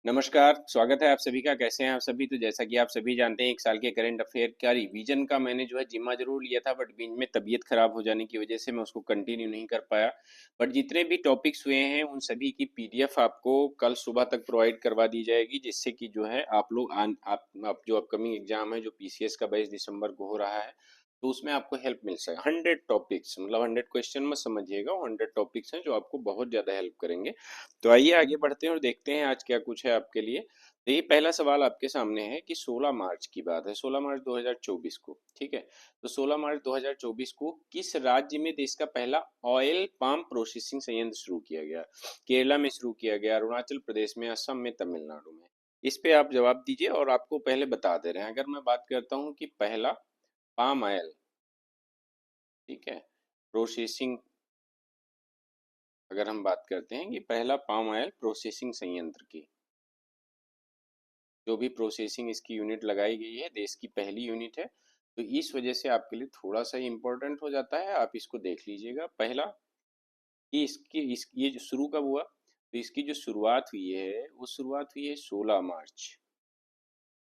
नमस्कार, स्वागत है आप सभी का। कैसे हैं आप सभी? तो जैसा कि आप सभी जानते हैं, 1 साल के करंट अफेयर का रिवीजन का मैंने जो है जिम्मा ज़रूर लिया था, बट बीच में तबीयत खराब हो जाने की वजह से मैं उसको कंटिन्यू नहीं कर पाया। बट जितने भी टॉपिक्स हुए हैं, उन सभी की पीडीएफ आपको कल सुबह तक प्रोवाइड करवा दी जाएगी, जिससे कि जो है आप लोग आप जो अपकमिंग एग्जाम है, जो पीसीएस का 22 दिसंबर को हो रहा है, तो उसमें आपको हेल्प मिल सके। 100 टॉपिक्स, मतलब 100 क्वेश्चन मत समझिएगा, 100 टॉपिक्स हैं जो आपको बहुत ज़्यादा हेल्प करेंगे। तो आइए आगे बढ़ते हैं और देखते हैं आज क्या कुछ है आपके लिए। तो ये पहला सवाल आपके सामने है कि 16 मार्च की बात है, 16 मार्च 2024 को, ठीक है। तो 16 मार्च 2024 को किस राज्य में देश का पहला ऑयल पाम प्रोसेसिंग संयंत्र शुरू किया गया? केरला में शुरू किया गया, अरुणाचल प्रदेश में, असम में, तमिलनाडु में? इस पे आप जवाब दीजिए और आपको पहले बता दे रहे हैं। अगर मैं बात करता हूँ कि पहला पाम ऑयल, ठीक है, प्रोसेसिंग, अगर हम बात करते हैं कि पहला पाम ऑयल प्रोसेसिंग संयंत्र की जो भी प्रोसेसिंग इसकी यूनिट लगाई गई है, देश की पहली यूनिट है, तो इस वजह से आपके लिए थोड़ा सा इम्पोर्टेंट हो जाता है। आप इसको देख लीजिएगा। पहला कि ये जो शुरू कब हुआ, तो इसकी जो शुरुआत हुई है वो शुरुआत हुई है 16 मार्च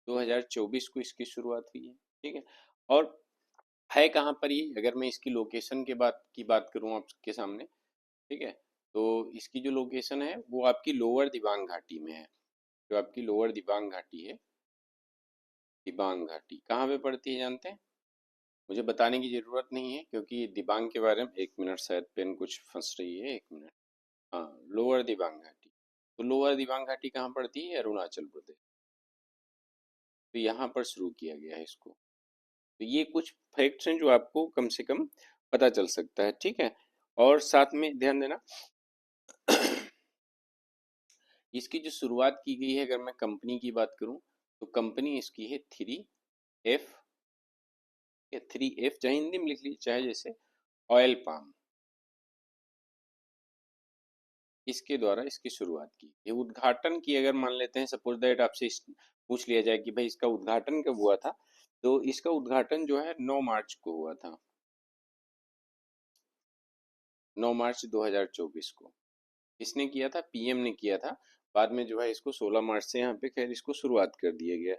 2024 को इसकी शुरुआत हुई है, ठीक है। और है कहाँ पर ये, अगर मैं इसकी लोकेशन के बात करूँ आपके सामने, ठीक है, तो इसकी जो लोकेशन है वो आपकी लोअर दिबांग घाटी में है। जो आपकी लोअर दिबांग घाटी है, दिबांग घाटी कहाँ पे पड़ती है जानते हैं? मुझे बताने की ज़रूरत नहीं है, क्योंकि दिबांग के बारे में, एक मिनट, शायद पेन कुछ फंस रही है, एक मिनट। हाँ, लोअर दिबांग घाटी। तो लोअर दिबांग घाटी कहाँ पड़ती है? अरुणाचल प्रदेश। तो यहाँ पर शुरू किया गया है इसको। तो ये कुछ फैक्ट्स हैं जो आपको कम से कम पता चल सकता है, ठीक है। और साथ में ध्यान देना इसकी जो शुरुआत की गई है, अगर मैं कंपनी की बात करूं, तो कंपनी इसकी है 3F, या 3F, चाहे हिंदी में लिख लीजिए, चाहे जैसे ऑयल पाम, इसके द्वारा इसकी शुरुआत की। ये उद्घाटन की, अगर मान लेते हैं, सपोज दैट आपसे पूछ लिया जाए कि भाई इसका उद्घाटन कब हुआ था, तो इसका उद्घाटन जो है 9 मार्च को हुआ था, 9 मार्च 2024 को। किसने किया था? पीएम ने किया था। बाद में जो है इसको 16 मार्च से यहाँ पे खैर इसको शुरुआत कर दिया गया।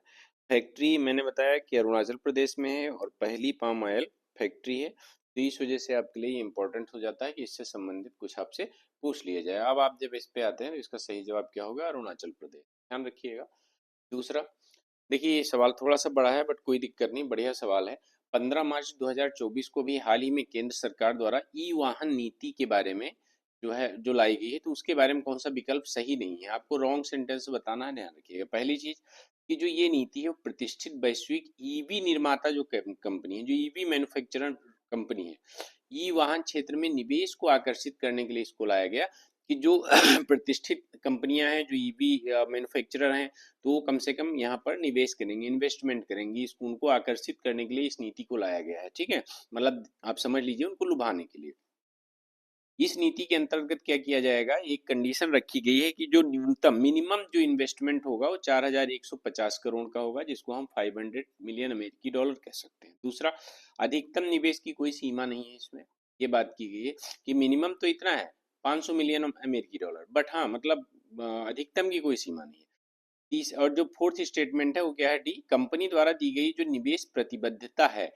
फैक्ट्री मैंने बताया कि अरुणाचल प्रदेश में है और पहली पाम ऑयल फैक्ट्री है, तो इस वजह से आपके लिए इम्पोर्टेंट हो जाता है कि इससे संबंधित कुछ आपसे पूछ लिया जाए। अब आप जब इस पे आते हैं तो इसका सही जवाब क्या होगा? अरुणाचल प्रदेश, ध्यान रखिएगा। दूसरा, देखिए ये सवाल थोड़ा सा बड़ा है, बट कोई दिक्कत नहीं, बढ़िया सवाल है। 15 मार्च 2024 को भी हाल ही में केंद्र सरकार द्वारा ई वाहन नीति के बारे में जो लाई गई है, तो उसके बारे में कौन सा विकल्प सही नहीं है? आपको रॉन्ग सेंटेंस बताना है, ध्यान रखिएगा। पहली चीज कि जो ये नीति है वो प्रतिष्ठित वैश्विक ईवी निर्माता जो कंपनी है, जो ईवी मैन्युफैक्चरर कंपनी है, ई वाहन क्षेत्र में निवेश को आकर्षित करने के लिए इसको लाया गया, कि जो प्रतिष्ठित कंपनियां हैं, जो ईवी मैन्युफैक्चरर हैं, तो वो कम से कम यहाँ पर निवेश करेंगे, इन्वेस्टमेंट करेंगे, इसको उनको आकर्षित करने के लिए इस नीति को लाया गया है, ठीक है। मतलब आप समझ लीजिए, उनको लुभाने के लिए। इस नीति के अंतर्गत क्या किया जाएगा, एक कंडीशन रखी गई है कि जो न्यूनतम मिनिमम जो इन्वेस्टमेंट होगा वो 4150 करोड़ का होगा, जिसको हम 500 मिलियन अमेरिकी डॉलर कह सकते हैं। दूसरा, अधिकतम निवेश की कोई सीमा नहीं है इसमें। ये बात की गई है कि मिनिमम तो इतना है, 500 मिलियन अमेरिकी डॉलर, बट हाँ, मतलब अधिकतम की कोई सीमा नहीं है। तीस, और जो फोर्थ स्टेटमेंट है वो क्या है? डी, कंपनी द्वारा दी गई जो निवेश प्रतिबद्धता है,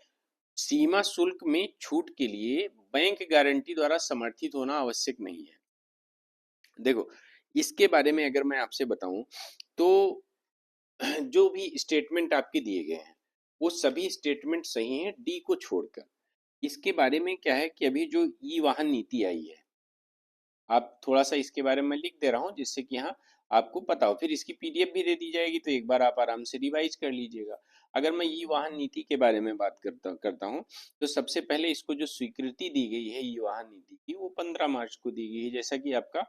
सीमा शुल्क में छूट के लिए बैंक गारंटी द्वारा समर्थित होना आवश्यक नहीं है। देखो, इसके बारे में अगर मैं आपसे बताऊं, तो जो भी स्टेटमेंट आपके दिए गए हैं वो सभी स्टेटमेंट सही हैं, डी को छोड़कर। इसके बारे में क्या है कि अभी जो ई वाहन नीति आई है, आप थोड़ा सा इसके बारे में लिख दे रहा हूँ, जिससे कि हाँ आपको पता हो। फिर इसकी पीडीएफ भी दे दी जाएगी, तो एक बार आप आराम से रिवाइज कर लीजिएगा। अगर मैं ई वाहन नीति के बारे में बात करता हूँ, तो सबसे पहले इसको जो स्वीकृति दी गई है ई वाहन नीति की, वो 15 मार्च को दी गई है, जैसा कि आपका,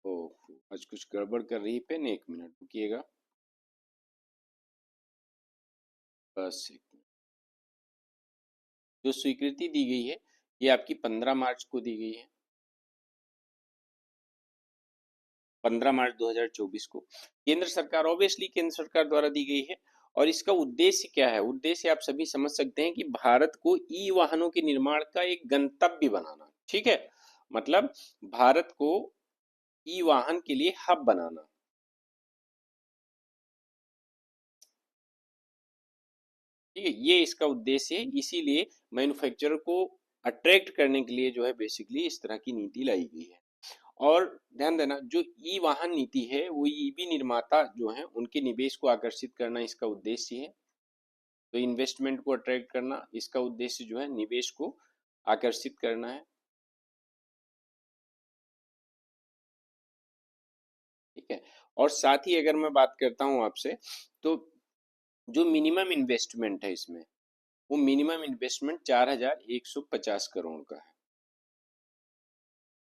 ओ, आज कुछ गड़बड़ कर रही है पेन, एक मिनट रुकिएगा, बस एक मिनट। जो स्वीकृति दी गई है ये आपकी 15 मार्च को दी गई है, 15 मार्च 2024 को। केंद्र सरकार, ऑब्वियसली केंद्र सरकार द्वारा दी गई है। और इसका उद्देश्य क्या है? उद्देश्य आप सभी समझ सकते हैं कि भारत को ई वाहनों के निर्माण का एक गंतव्य बनाना, ठीक है। मतलब भारत को ई वाहन के लिए हब बनाना, ठीक है, ये इसका उद्देश्य है। इसीलिए मैन्युफैक्चरर को अट्रैक्ट करने के लिए जो है बेसिकली इस तरह की नीति लाई गई है। और ध्यान देना, जो ई वाहन नीति है वो ईवी निर्माता जो है उनके निवेश को आकर्षित करना इसका उद्देश्य है। तो इन्वेस्टमेंट को अट्रैक्ट करना इसका उद्देश्य जो है, निवेश को आकर्षित करना है। ठीक है, और साथ ही अगर मैं बात करता हूं आपसे, तो जो मिनिमम इन्वेस्टमेंट है इसमें, वो मिनिमम इन्वेस्टमेंट 4150 करोड़ का है।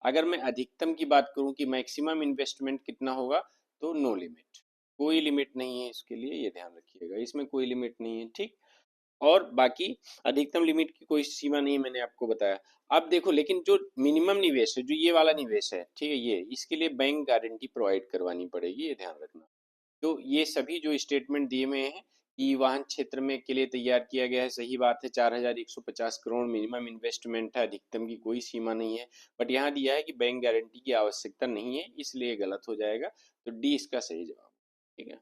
अगर मैं अधिकतम की बात करूं कि मैक्सिमम इन्वेस्टमेंट कितना होगा, तो नो लिमिट, कोई लिमिट नहीं है इसके लिए, ये ध्यान रखिएगा, इसमें कोई लिमिट नहीं है। ठीक, और बाकी अधिकतम लिमिट की कोई सीमा नहीं, मैंने आपको बताया। अब देखो, लेकिन जो मिनिमम निवेश है, जो ये वाला निवेश है, ठीक है, ये इसके लिए बैंक गारंटी प्रोवाइड करवानी पड़ेगी, ये ध्यान रखना। तो ये सभी जो स्टेटमेंट दिए हुए हैं कि वाहन क्षेत्र में के लिए तैयार किया गया है, सही बात है, 4150 करोड़ मिनिमम इन्वेस्टमेंट है, अधिकतम की कोई सीमा नहीं है। बट यहाँ दिया है कि बैंक गारंटी की आवश्यकता नहीं है, इसलिए गलत हो जाएगा। तो डी इसका सही जवाब। ठीक है,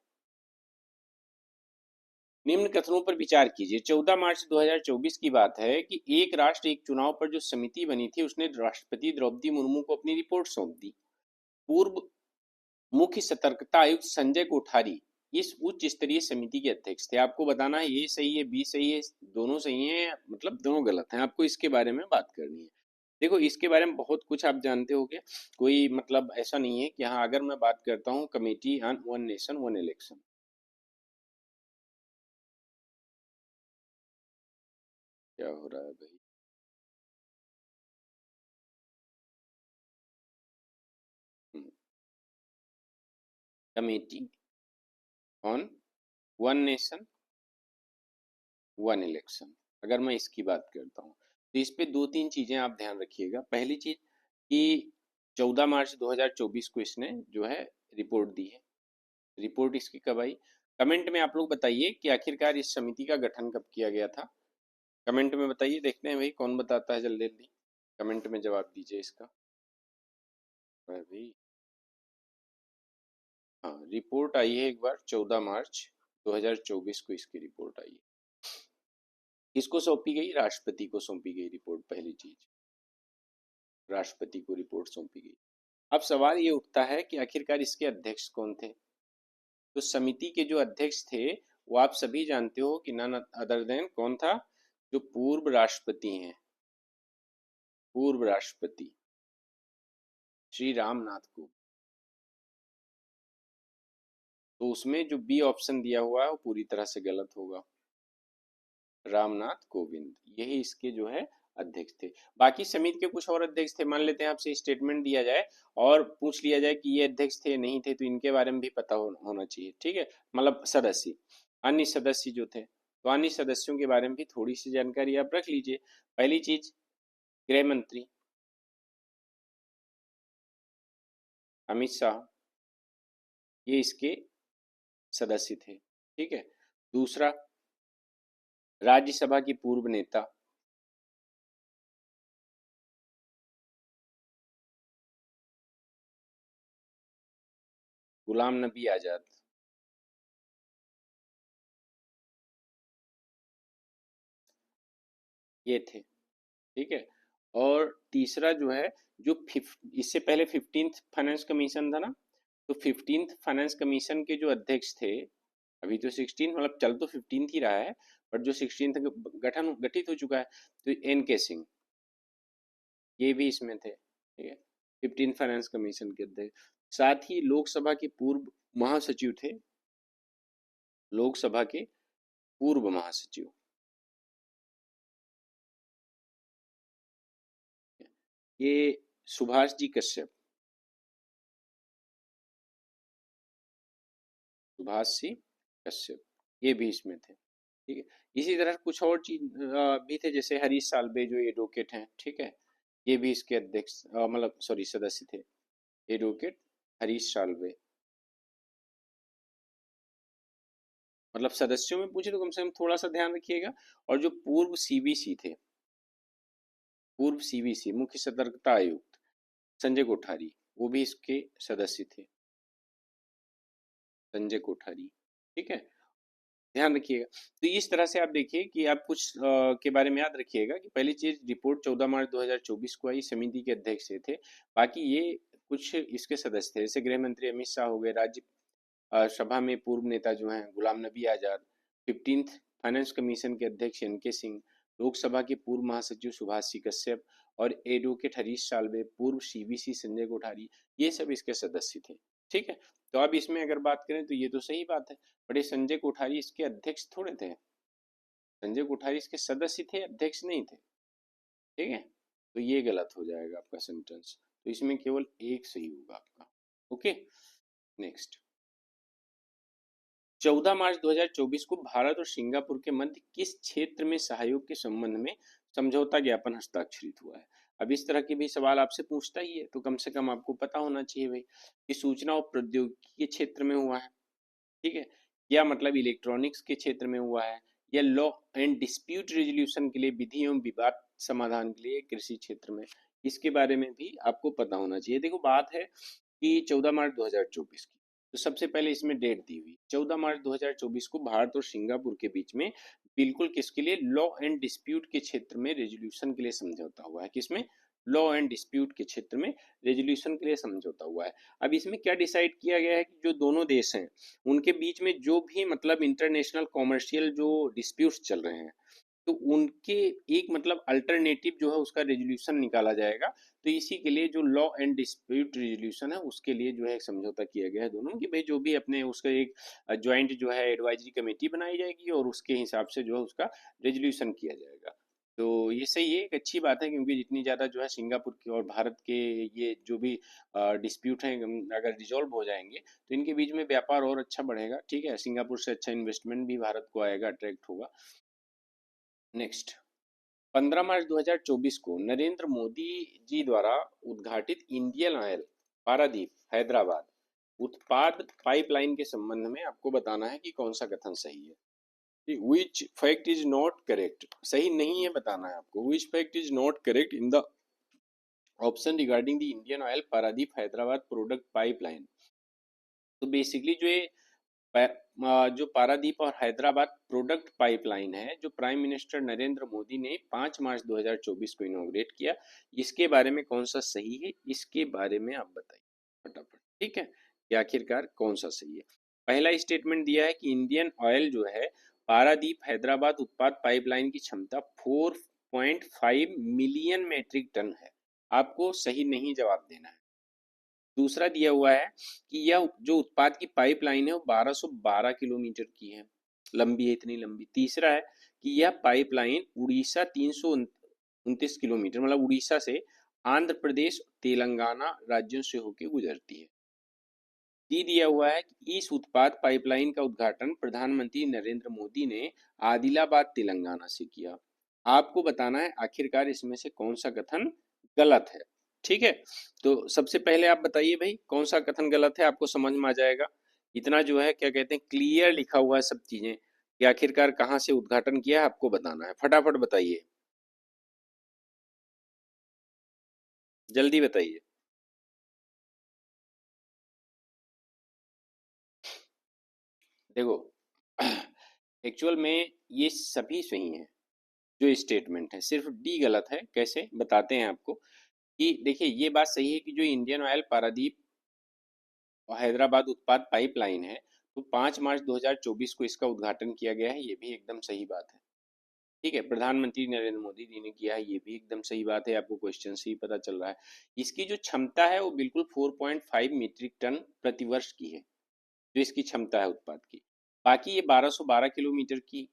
निम्न कथनों पर विचार कीजिए। 14 मार्च 2024 की बात है कि एक राष्ट्र एक चुनाव पर जो समिति बनी थी, उसने राष्ट्रपति द्रौपदी मुर्मू को अपनी रिपोर्ट सौंप दी। पूर्व मुख्य सतर्कता आयुक्त संजय कोठारी इस उच्च स्तरीय समिति के अध्यक्ष थे। आपको बताना है ये सही है, बी सही है, दोनों सही है, मतलब दोनों गलत हैं, आपको इसके बारे में बात करनी है। देखो, इसके बारे में बहुत कुछ आप जानते होगे, कोई मतलब ऐसा नहीं है कि हाँ। अगर मैं बात करता हूँ committee on one nation one election, क्या हो रहा है भाई? Committee on one nation one election, अगर मैं इसकी बात करता हूँ, तो इस पे दो तीन चीजें आप ध्यान रखिएगा। पहली चीज कि 14 मार्च 2024 को इसने जो है रिपोर्ट दी है। रिपोर्ट इसकी कब आई? कमेंट में आप लोग बताइए कि आखिरकार इस समिति का गठन कब किया गया था। कमेंट में बताइए, देखते हैं भाई कौन बताता है जल्दी जल्दी। कमेंट में जवाब दीजिए इसका भाई। हाँ, रिपोर्ट आई है एक बार, 14 मार्च 2024 को इसकी रिपोर्ट आई है। किसको सौंपी गई? राष्ट्रपति को सौंपी गई रिपोर्ट, पहली चीज, राष्ट्रपति को रिपोर्ट सौंपी गई। अब सवाल ये उठता है कि आखिरकार इसके अध्यक्ष कौन थे। तो समिति के जो अध्यक्ष थे, वो आप सभी जानते हो कि नन अदर देन कौन था? जो पूर्व राष्ट्रपति हैं, पूर्व राष्ट्रपति श्री रामनाथ को। तो उसमें जो बी ऑप्शन दिया हुआ है वो पूरी तरह से गलत होगा। रामनाथ कोविंद, यही इसके जो है अध्यक्ष थे। बाकी समिति के कुछ और अध्यक्ष थे, मान लेते हैं आपसे स्टेटमेंट दिया जाए और पूछ लिया जाए कि ये अध्यक्ष थे नहीं थे, तो इनके बारे में भी पता होना चाहिए। ठीक है, मतलब सदस्य, अन्य सदस्य जो थे, तो अन्य सदस्यों के बारे में भी थोड़ी सी जानकारी आप रख लीजिए। पहली चीज, गृह मंत्री अमित शाह, ये इसके सदस्य थे। ठीक है, दूसरा, राज्यसभा की पूर्व नेता गुलाम नबी आजाद, ये थे। ठीक है, और तीसरा जो है, जो इससे पहले 15th फाइनेंस कमीशन था ना, तो 15th फाइनेंस कमीशन के जो अध्यक्ष थे, अभी तो 16 मतलब चल तो 15th ही रहा है, बट जो 16th गठन गठित हो चुका है, तो एन के सिंह, ये भी इसमें थे। ठीक है, 15th फाइनेंस कमीशन के अध्यक्ष। साथ ही लोकसभा के पूर्व महासचिव थे, लोकसभा के पूर्व महासचिव, ये सुभाष जी कश्यप, सुभाष सिंह कश्यप, ये भी इसमें थे। ठीक है, इसी तरह कुछ और चीज भी थे, जैसे हरीश साल्वे जो एडवोकेट हैं, ठीक है, ये भी इसके अध्यक्ष मतलब सॉरी सदस्य थे, एडवोकेट हरीश साल्वे। मतलब सदस्यों में पूछे तो कम से कम थोड़ा सा ध्यान रखिएगा। और जो पूर्व सीबीसी थे, पूर्व सीबीसी मुख्य सतर्कता आयुक्त संजय कोठारी, वो भी इसके सदस्य थे, संजय कोठारी। ठीक है, ध्यान रखिएगा। तो इस तरह से आप देखिए कि आप कुछ के बारे में याद रखिएगा कि पहली चीज, रिपोर्ट 14 मार्च 2024 को आई, समिति के अध्यक्ष ये थे। बाकी ये कुछ इसके सदस्य थे, जैसे गृह मंत्री अमित शाह हो गए, राज्य सभा में पूर्व नेता जो हैं Ghulam Nabi Azad, 15th finance commission के अध्यक्ष एन के सिंह, लोकसभा के पूर्व महासचिव सुभाष सी कश्यप और एडवोकेट हरीश साल्वे, पूर्व सीबीसी संजय कोठारी, ये सब इसके सदस्य थे। ठीक है, तो अब इसमें अगर बात करें तो ये तो सही बात है, बट ये संजय कोठारी इसके अध्यक्ष थोड़े थे, संजय कोठारी इसके सदस्य थे, अध्यक्ष नहीं थे। ठीक है, तो ये गलत हो जाएगा आपका सेंटेंस, तो इसमें केवल एक सही होगा आपका। Okay, next. 14 मार्च 2024 को भारत और सिंगापुर के मध्य किस क्षेत्र में सहयोग के संबंध में समझौता ज्ञापन हस्ताक्षरित हुआ है? अब इस तरह के भी सवाल आपसे पूछता ही है, तो कम से कम आपको पता होना चाहिए भाई कि सूचना और प्रौद्योगिकी के क्षेत्र में हुआ है। ठीक है, या मतलब इलेक्ट्रॉनिक्स के क्षेत्र में हुआ है, या लॉ एंड डिस्प्यूट रेजोल्यूशन के लिए, विधि एवं विवाद समाधान के लिए, कृषि क्षेत्र में, इसके बारे में भी आपको पता होना चाहिए। देखो बात है कि 14 मार्च 2024 की, तो सबसे पहले इसमें डेट दी हुई 14 मार्च 2024 को भारत और सिंगापुर के बीच में बिल्कुल किसके लिए, लॉ एंड डिस्प्यूट के क्षेत्र में रेजोल्यूशन के लिए समझौता हुआ है। किसमें? लॉ एंड डिस्प्यूट के क्षेत्र में रेजोल्यूशन के लिए समझौता हुआ है। अब इसमें क्या डिसाइड किया गया है कि जो दोनों देश हैं उनके बीच में जो भी मतलब इंटरनेशनल कॉमर्शियल जो डिस्प्यूट्स चल रहे हैं, तो उनके एक मतलब अल्टरनेटिव जो है उसका रेजोल्यूशन निकाला जाएगा। तो इसी के लिए जो लॉ एंड डिस्प्यूट रेजोल्यूशन है उसके लिए जो है एक समझौता किया गया है दोनों, कि भाई जो भी अपने उसका एक ज्वाइंट जो है एडवाइजरी कमेटी बनाई जाएगी और उसके हिसाब से जो है उसका रेजोल्यूशन किया जाएगा। तो ये सही है, एक अच्छी बात है, क्योंकि जितनी ज़्यादा जो है सिंगापुर के और भारत के ये जो भी डिस्प्यूट हैं अगर रिजॉल्व हो जाएंगे तो इनके बीच में व्यापार और अच्छा बढ़ेगा। ठीक है, सिंगापुर से अच्छा इन्वेस्टमेंट भी भारत को आएगा, अट्रैक्ट होगा। नेक्स्ट, 15 मार्च 2024 को नरेंद्र मोदी जी द्वारा उद्घाटित इंडियन ऑयल पारादीप हैदराबाद उत्पाद पाइपलाइन के संबंध में आपको बताना है कि कौन सा कथन सही है। Which fact is not correct, सही नहीं है बताना है आपको। Which fact is not correct in the option regarding the Indian Oil Paradip Hyderabad product pipeline. तो बेसिकली जो ये जो पारादीप और हैदराबाद प्रोडक्ट पाइपलाइन है, जो प्राइम मिनिस्टर नरेंद्र मोदी ने 5 मार्च 2024 को इनॉग्रेट किया, इसके बारे में कौन सा सही है, इसके बारे में आप बताइए फटाफट। ठीक है, कि आखिरकार कौन सा सही है। पहला स्टेटमेंट दिया है कि इंडियन ऑयल जो है पारादीप हैदराबाद उत्पाद पाइपलाइन की क्षमता 4.5 मिलियन मेट्रिक टन है। आपको सही नहीं जवाब देना है। दूसरा दिया हुआ है कि यह जो उत्पाद की पाइपलाइन है वो 1212 किलोमीटर की है, लंबी है, इतनी लंबी। तीसरा है कि यह पाइपलाइन उड़ीसा 329 किलोमीटर मतलब उड़ीसा से आंध्र प्रदेश तेलंगाना राज्यों से होकर गुजरती है। डी दिया हुआ है कि इस उत्पाद पाइपलाइन का उद्घाटन प्रधानमंत्री नरेंद्र मोदी ने आदिलाबाद तेलंगाना से किया। आपको बताना है आखिरकार इसमें से कौन सा कथन गलत है। ठीक है, तो सबसे पहले आप बताइए भाई कौन सा कथन गलत है, आपको समझ में आ जाएगा। इतना जो है क्या कहते हैं क्लियर लिखा हुआ है सब चीजें कि आखिरकार कहाँ से उद्घाटन किया है, आपको बताना है। फटाफट बताइए, जल्दी बताइए। देखो एक्चुअल में ये सभी सही हैं, जो स्टेटमेंट है, सिर्फ डी गलत है। कैसे बताते हैं आपको कि देखिए ये बात सही है कि जो इंडियन ऑयल पारादीप और हैदराबाद उत्पाद पाइपलाइन है तो 5 मार्च 2024 को इसका उद्घाटन किया गया है, ये भी एकदम सही बात है। ठीक है, प्रधानमंत्री नरेंद्र मोदी जी ने किया है, ये भी एकदम सही बात है, आपको क्वेश्चन से ही पता चल रहा है। इसकी जो क्षमता है वो बिल्कुल 4.5 मीट्रिक टन प्रतिवर्ष की है, जो इसकी क्षमता है उत्पाद की। बाकी ये 1212 किलोमीटर की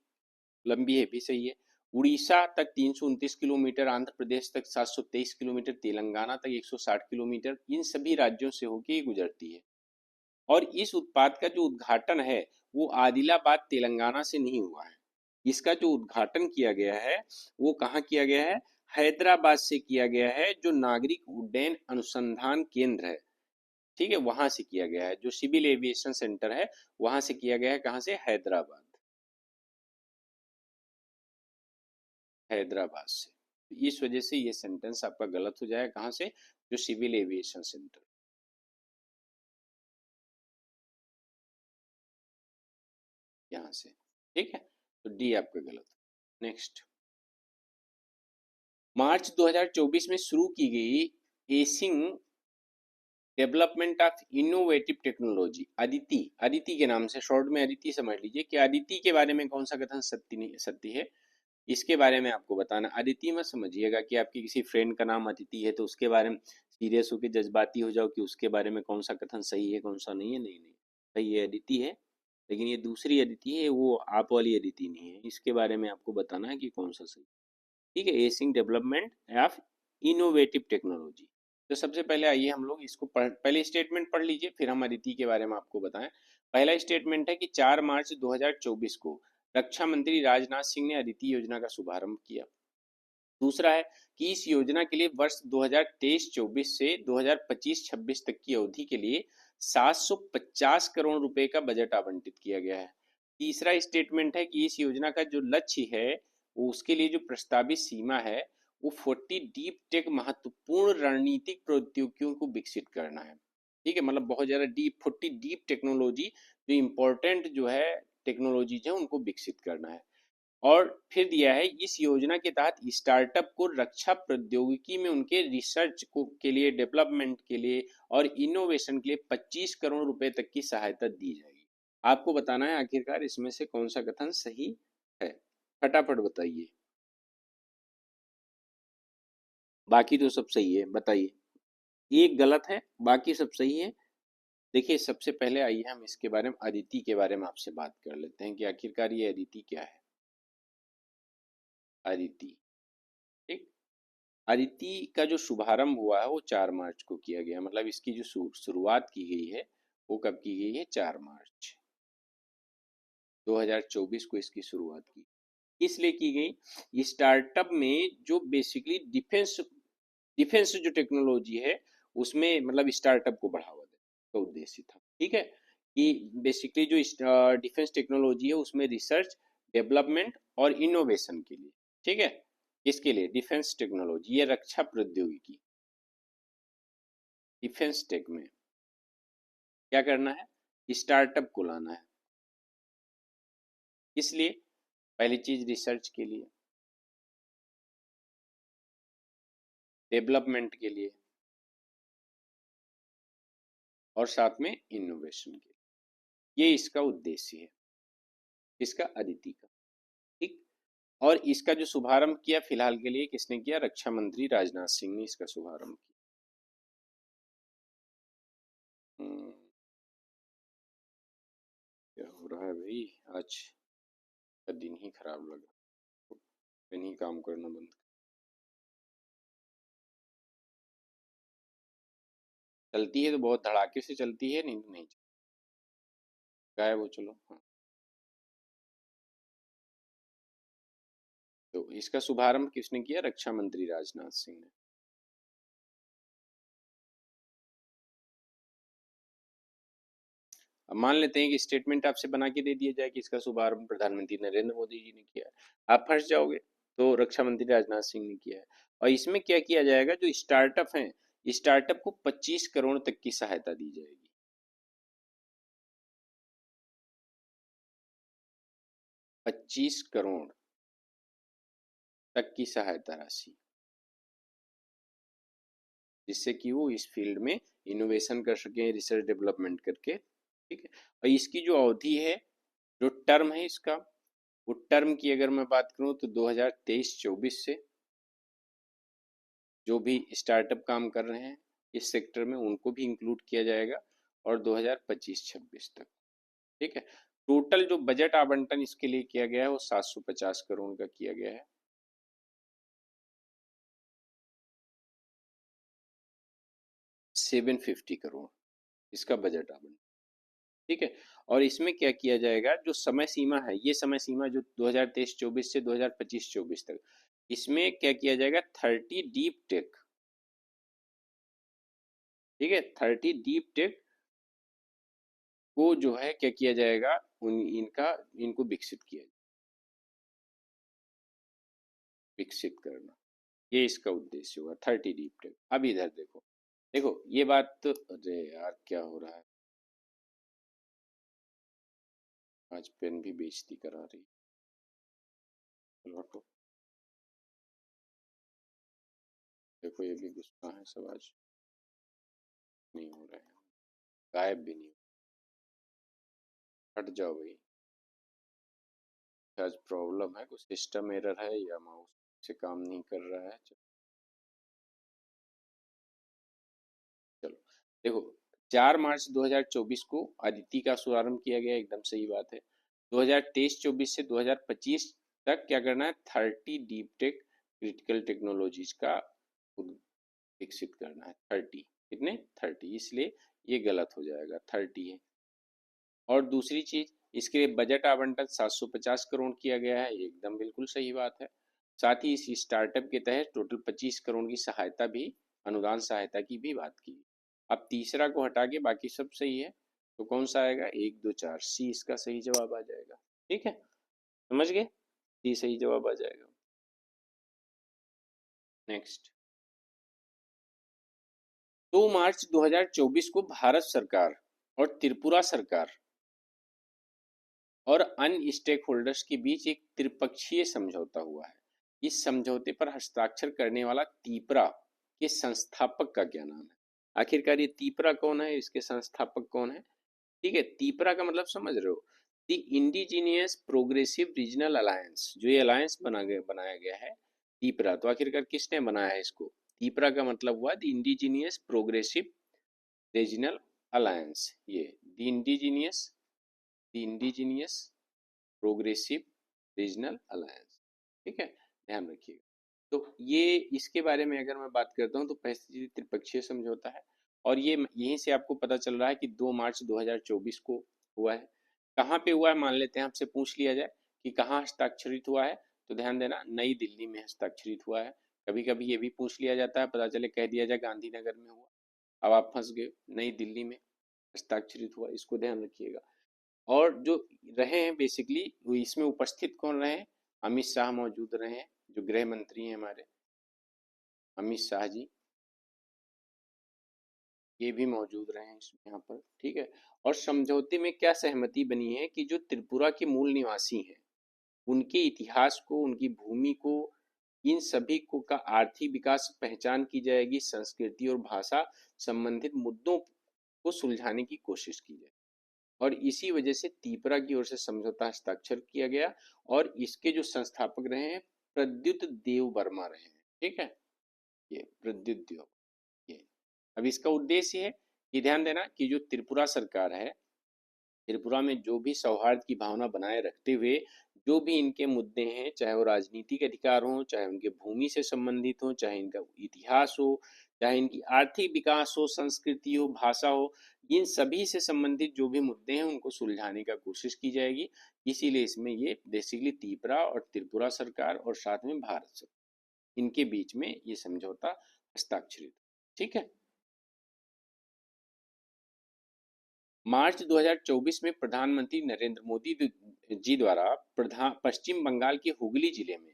लंबी है भी सही है। उड़ीसा तक 329 किलोमीटर, आंध्र प्रदेश तक 723 किलोमीटर, तेलंगाना तक 160 किलोमीटर, इन सभी राज्यों से होकर ये गुजरती है। और इस उत्पाद का जो उद्घाटन है वो आदिलाबाद तेलंगाना से नहीं हुआ है। इसका जो उद्घाटन किया गया है वो कहाँ किया गया है, हैदराबाद से किया गया है, जो नागरिक उड्डयन अनुसंधान केंद्र है। ठीक है, वहां से किया गया है, जो सिविल एविएशन सेंटर है वहां से किया गया है। कहाँ से? हैदराबाद, हैदराबाद से। इस वजह से ये सेंटेंस आपका गलत हो जाएगा। कहाँ से? जो सिविल एविएशन सेंटर, यहाँ से। ठीक है, तो डी आपका गलत। नेक्स्ट, मार्च 2024 में शुरू की गई acing development of innovative technology ADITI, ADITI के नाम से शॉर्ट में अदिति समझ लीजिए कि अदिति के बारे में कौन सा कथन सत्य नहीं सत्य है, इसके बारे में आपको बताना। अदिति मत समझिएगा कि आपकी किसी फ्रेंड का नाम अदिति है तो उसके बारे में सीरियस होकर जज्बाती हो जाओ कि उसके बारे में कौन सा कथन सही है कौन सा नहीं है। नहीं नहीं भाई, ये अदिति है, लेकिन ये दूसरी अदिति है, वो आप वाली अदिति नहीं है। इसके बारे में आपको बताना है कि कौन सा सही। ठीक है, एसिंग डेवलपमेंट ऑफ इनोवेटिव टेक्नोलॉजी। तो सबसे पहले आइए हम लोग इसको पहले स्टेटमेंट पढ़ लीजिए, फिर हम अदिति के बारे में आपको बताएं। पहला स्टेटमेंट है कि 4 मार्च 2024 को रक्षा मंत्री राजनाथ सिंह ने अदिति योजना का शुभारंभ किया। दूसरा है कि इस योजना के लिए वर्ष 2023-24 से 2025-26 तक की अवधि के लिए 750 करोड़ रुपए का बजट आवंटित किया गया है। तीसरा स्टेटमेंट है कि इस योजना का जो लक्ष्य है वो उसके लिए जो प्रस्तावित सीमा है वो 40 डीप टेक महत्वपूर्ण रणनीतिक प्रौद्योगिकियों को विकसित करना है। ठीक है, मतलब बहुत ज्यादा डीप 40 डीप टेक्नोलॉजी जो इम्पोर्टेंट जो है टेक्नोलॉजीज है उनको विकसित करना है। और फिर दिया है इस योजना के तहत स्टार्टअप को रक्षा प्रौद्योगिकी में उनके रिसर्च को के लिए, डेवलपमेंट के लिए और इनोवेशन के लिए 25 करोड़ रुपए तक की सहायता दी जाएगी। आपको बताना है आखिरकार इसमें से कौन सा कथन सही है, फटाफट बताइए। बाकी तो सब सही है, बताइए। एक गलत है, बाकी सब सही है। देखिए, सबसे पहले आइए हम इसके बारे में अदिति के बारे में आपसे बात कर लेते हैं कि आखिरकार ये अदिति क्या है। अदिति, ठीक, अदिति का जो शुभारंभ हुआ है वो 4 मार्च को किया गया, मतलब इसकी जो शुरुआत की गई है वो कब की गई है, 4 मार्च 2024 को इसकी शुरुआत की। इसलिए की गई, स्टार्टअप में जो बेसिकली डिफेंस डिफेंस जो टेक्नोलॉजी है उसमें मतलब स्टार्टअप को बढ़ावा देने का उद्देश्य था। ठीक है, कि बेसिकली जो डिफेंस टेक्नोलॉजी है उसमें रिसर्च, डेवलपमेंट और इनोवेशन के लिए। ठीक है, इसके लिए डिफेंस टेक्नोलॉजी, ये रक्षा प्रौद्योगिकी, डिफेंस टेक में क्या करना है, स्टार्टअप को लाना है। इसलिए पहली चीज रिसर्च के लिए, डेवलपमेंट के लिए और साथ में इनोवेशन के लिए, ये इसका उद्देश्य है, इसका अदिति का। ठीक, और इसका जो शुभारंभ किया फिलहाल के लिए किसने किया, रक्षा मंत्री राजनाथ सिंह ने इसका शुभारंभ किया। क्या हो रहा है भाई, आज का दिन ही खराब लगा, दिन ही काम करना बंद। चलती है तो बहुत धड़ाके से चलती है, नहीं तो नहीं चलती। क्या है वो, चलो हाँ। तो इसका शुभारंभ किसने किया, रक्षा मंत्री राजनाथ सिंह ने। अब मान लेते हैं कि स्टेटमेंट आपसे बना के दे दिया जाए कि इसका शुभारंभ प्रधानमंत्री नरेंद्र मोदी जी ने किया है, आप फंस जाओगे। तो रक्षा मंत्री राजनाथ सिंह ने किया है। और इसमें क्या किया जाएगा, जो स्टार्टअप हैं, स्टार्टअप को 25 करोड़ तक की सहायता दी जाएगी। 25 करोड़ तक की सहायता राशि, जिससे कि वो इस फील्ड में इनोवेशन कर सकें, रिसर्च डेवलपमेंट करके। ठीक है, और इसकी जो अवधि है, जो टर्म है इसका, वो टर्म की अगर मैं बात करूं तो 2023-24 से जो भी स्टार्टअप काम कर रहे हैं इस सेक्टर में उनको भी इंक्लूड किया जाएगा, और 2025-26 तक। ठीक है, टोटल जो बजट आवंटन इसके लिए किया गया है वो 750 करोड़ का किया गया है। 750 करोड़ इसका बजट आवंटन। ठीक है, और इसमें क्या किया जाएगा, जो समय सीमा है, ये समय सीमा जो 2023-24 से 2025-24 तक, इसमें क्या किया जाएगा, 30 डीप टेक। ठीक है, 30 डीप टेक को जो है क्या किया जाएगा, इनका इनको विकसित किया, विकसित करना, ये इसका उद्देश्य होगा, 30 डीप टेक। अब इधर देखो, देखो ये बात तो, अरे यार क्या हो रहा है, आज पेन भी बेइज्जती करा रही। चलो हटो। देखो ये भी गुस्सा है सब आज, नहीं हो रहे हैं, गायब भी नहीं। हट जाओ भाई। आज प्रॉब्लम है, कुछ सिस्टम एरर है या माउस से काम नहीं कर रहा है। चलो देखो, 4 मार्च 2024 को अदिति का शुभारंभ किया गया, एकदम सही बात है। 2023-24 से 2025 तक क्या करना है, 30 डीप टेक क्रिटिकल टेक्नोलॉजीज का विकसित करना है। 30 कितने, 30, इसलिए ये गलत हो जाएगा, 30 है। और दूसरी चीज, इसके लिए बजट आवंटन 750 करोड़ किया गया है, एकदम बिल्कुल सही बात है। साथ ही इस स्टार्टअप के तहत टोटल 25 करोड़ की सहायता भी, अनुदान सहायता की भी बात की। अब तीसरा को हटा के बाकी सब सही है, तो कौन सा आएगा, 1, 2, 4, सी इसका सही जवाब आ जाएगा। ठीक है, समझ गए, सी सही जवाब आ जाएगा। नेक्स्ट, 2 मार्च 2024 को भारत सरकार और त्रिपुरा सरकार और अन्य स्टेक होल्डर्स के बीच एक त्रिपक्षीय समझौता हुआ है। इस समझौते पर हस्ताक्षर करने वाला तीपरा के संस्थापक का क्या नाम है। आखिरकार ये तीपरा कौन है, इसके संस्थापक कौन है। ठीक है, तीपरा का मतलब समझ रहे हो, the indigenous progressive regional alliance, जो ये अलायंस बनाया गया है तीपरा, तो आखिरकार किसने बनाया है इसको। तीपरा का मतलब हुआ the indigenous progressive regional alliance, ये the indigenous progressive regional alliance. ठीक है, ध्यान रखिएगा। तो ये इसके बारे में अगर मैं बात करता हूँ तो पहले त्रिपक्षीय समझौता है, और ये यहीं से आपको पता चल रहा है कि 2 मार्च 2024 को हुआ है। कहाँ पे हुआ है, मान लेते हैं आपसे पूछ लिया जाए कि कहाँ हस्ताक्षरित हुआ है, तो ध्यान देना नई दिल्ली में हस्ताक्षरित हुआ है। कभी कभी ये भी पूछ लिया जाता है, पता चले कह दिया जाए गांधीनगर में हुआ, अब आप फंस गए, नई दिल्ली में हस्ताक्षरित हुआ, इसको ध्यान रखिएगा। और जो रहे हैं बेसिकली, वो इसमें उपस्थित कौन रहे हैं, अमित शाह मौजूद रहे हैं, जो गृह मंत्री हैं हमारे अमित शाह जी, ये भी मौजूद रहे हैं यहाँ पर। ठीक है, और समझौते में क्या सहमति बनी है कि जो त्रिपुरा के मूल निवासी हैं उनके इतिहास को, उनकी भूमि को, इन सभी को का आर्थिक विकास पहचान की जाएगी, संस्कृति और भाषा संबंधित मुद्दों को सुलझाने की कोशिश की जाए। और इसी वजह से तीपरा की ओर से समझौता हस्ताक्षर किया गया, और इसके जो संस्थापक रहे हैं प्रद्युत देव वर्मा रहे हैं। ठीक है, ये प्रद्युत देव, ये अब इसका उद्देश्य है कि ध्यान देना कि जो त्रिपुरा सरकार है, त्रिपुरा में जो भी सौहार्द की भावना बनाए रखते हुए जो भी इनके मुद्दे हैं, चाहे वो राजनीतिक अधिकार हो, चाहे उनके भूमि से संबंधित हो, चाहे इनका इतिहास हो, चाहे इनकी आर्थिक विकास हो, संस्कृति हो, भाषा हो, इन सभी से संबंधित जो भी मुद्दे हैं उनको सुलझाने का कोशिश की जाएगी। इसीलिए इसमें ये बेसिकली त्रिपुरा और त्रिपुरा सरकार और साथ में भारत सरकार, इनके बीच में ये समझौता हस्ताक्षरित। ठीक है, मार्च 2024 में प्रधानमंत्री नरेंद्र मोदी जी द्वारा पश्चिम बंगाल के हुगली जिले में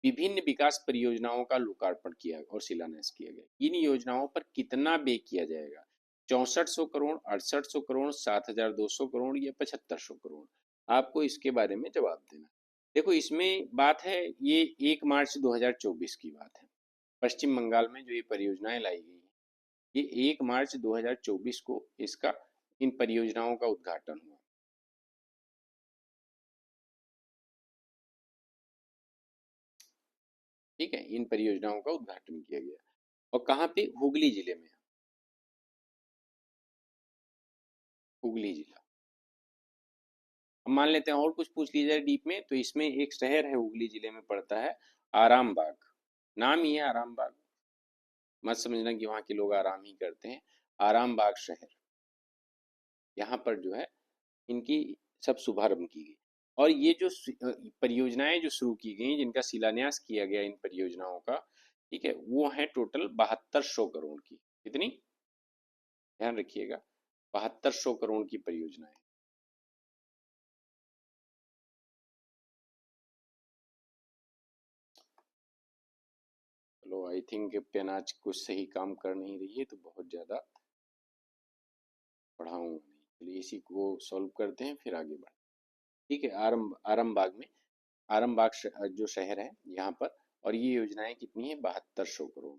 विभिन्न विकास परियोजनाओं का लोकार्पण किया और शिलान्यास किया गया। इन योजनाओं पर कितना व्यय किया जाएगा, 6400 करोड़, 6800 करोड़, 7200 करोड़ या 7500 करोड़, आपको इसके बारे में जवाब देना। देखो इसमें बात है, ये 1 मार्च 2024 की बात है, पश्चिम बंगाल में जो ये परियोजनाएं लाई गई हैं, ये 1 मार्च 2024 को इसका, इन परियोजनाओं का उद्घाटन हुआ। ठीक है, इन परियोजनाओं का उद्घाटन किया गया, और कहाँ पे, हुगली जिले में, हुगली जिला। अब मान लेते हैं और कुछ पूछ लिया जाए डीप में, तो इसमें एक शहर है हुगली जिले में पड़ता है, आराम बाग, नाम ही है आराम बाग, मत समझना कि वहाँ के लोग आराम ही करते हैं, आराम बाग शहर, यहाँ पर जो है इनकी सब शुभारंभ की गई। और ये जो परियोजनाएं जो शुरू की गई, जिनका शिलान्यास किया गया इन परियोजनाओं का, ठीक है, वो है टोटल 7200 करोड़ की, कितनी, ध्यान रखिएगा, 7200 करोड़ की परियोजनाएं। चलो आई थिंक पेन आज कुछ सही काम कर नहीं रही है, तो बहुत ज़्यादा पढ़ाऊंगा नहीं, चलिए इसी को सॉल्व करते हैं फिर आगे बढ़ते हैं। ठीक है, आरामबाग में, आरामबाग जो शहर है यहाँ पर। और ये योजनाएं कितनी है, 7200 करोड़।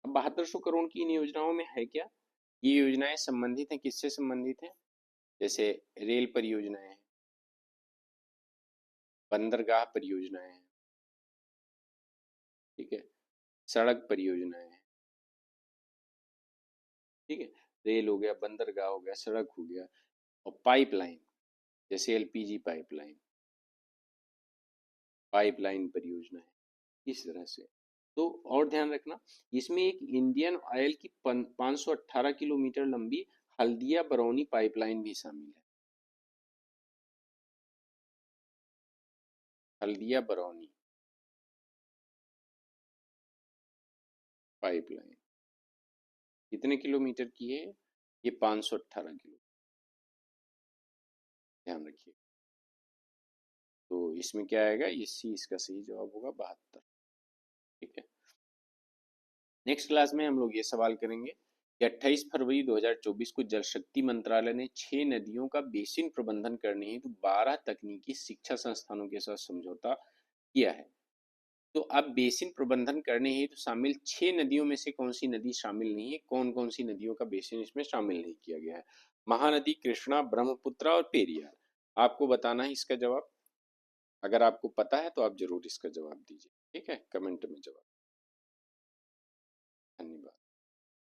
अब 7200 करोड़ की इन योजनाओं में है क्या? ये योजनाएं संबंधित हैं, किससे संबंधित हैं? जैसे रेल परियोजनाएं हैं, बंदरगाह परियोजनाएं हैं, ठीक है, सड़क परियोजनाएं हैं, ठीक है, रेल हो गया, बंदरगाह हो गया, सड़क हो गया, और पाइपलाइन, जैसे एलपीजी पाइपलाइन, पाइपलाइन परियोजना है, इस तरह से। तो और ध्यान रखना, इसमें एक इंडियन ऑयल की 518 किलोमीटर लंबी हल्दिया बरौनी पाइपलाइन भी शामिल है। हल्दिया बरौनी पाइपलाइन कितने किलोमीटर की है? ये 518 किलो, ध्यान रखिए। तो इसमें क्या आएगा, ये सी इसका सही जवाब होगा, 72। ठीक है। नेक्स्ट क्लास में हम लोग ये सवाल करेंगे कि 28 फरवरी 2024 को जल शक्ति मंत्रालय ने 6 नदियों का बेसिन प्रबंधन करने हेतु 12 तकनीकी शिक्षा संस्थानों के साथ समझौता किया है। तो अब बेसिन प्रबंधन करने हेतु शामिल 6 नदियों में से कौन सी नदी शामिल नहीं है, कौन कौन सी नदियों का बेसिन इसमें शामिल नहीं किया गया है? महानदी, कृष्णा, ब्रह्मपुत्र और पेरियार। आपको बताना है इसका जवाब। अगर आपको पता है तो आप जरूर इसका जवाब दीजिए, ठीक है, कमेंट में जवाब। धन्यवाद।